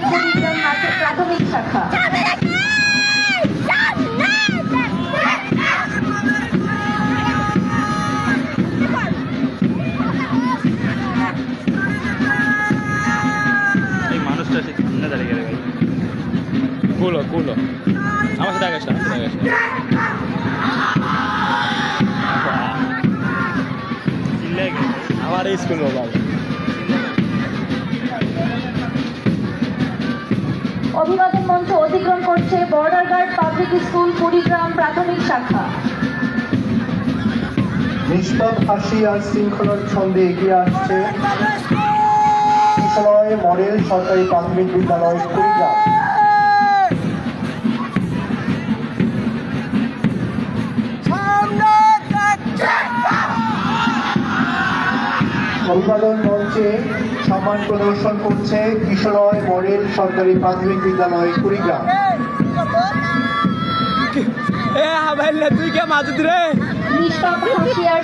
কুড়িগ্রাম প্রাথমিক শাখা। মানুষটা সামনে দাঁড়িয়ে গেলে ভাই কুলো কুলো আমার সাথে আগাস আমার স্কুল বাবা অভিবাদন মঞ্চ অতিক্রম করছে border guard public school Kurigram প্রাথমিক শাখা। নিষ্পাপ হাসি আর শৃঙ্খলার ছন্দে এগিয়ে আসছে কিশলয় মডেল সরকারি প্রাথমিক বিদ্যালয় কুড়িগ্রাম। অভিবাদন মঞ্চে সম্মান প্রদর্শন করছে কিশলয় মডেল সরকারি প্রাথমিক বিদ্যালয় কুড়িগ্রাম। তুই কে মাঝুদ রে নিষ্পাপ হাসি আর